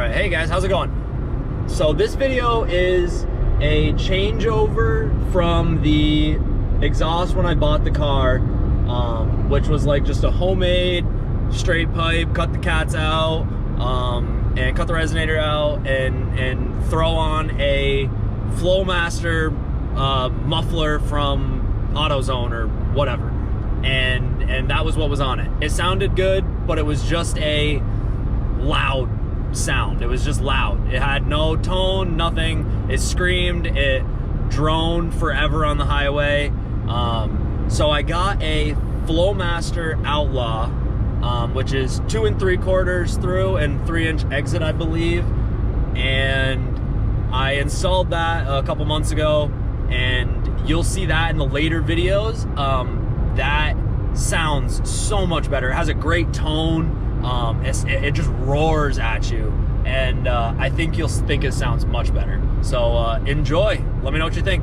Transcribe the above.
Alright, hey guys, how's it going? So this video is a changeover from the exhaust when I bought the car, which was like just a homemade straight pipe, cut the cats out, and cut the resonator out, and throw on a Flowmaster muffler from AutoZone or whatever. And that was what was on it. It sounded good, but it was just a loud sound. It was just loud. It had no tone, nothing. It screamed, it droned forever on the highway. So I got a Flowmaster Outlaw, which is 2 3/4 through and 3-inch exit, I believe. And I installed that a couple months ago, and you'll see that in the later videos. That sounds so much better. It has a great tone. It just roars at you, and I think you'll think it sounds much better. So enjoy. Let me know what you think.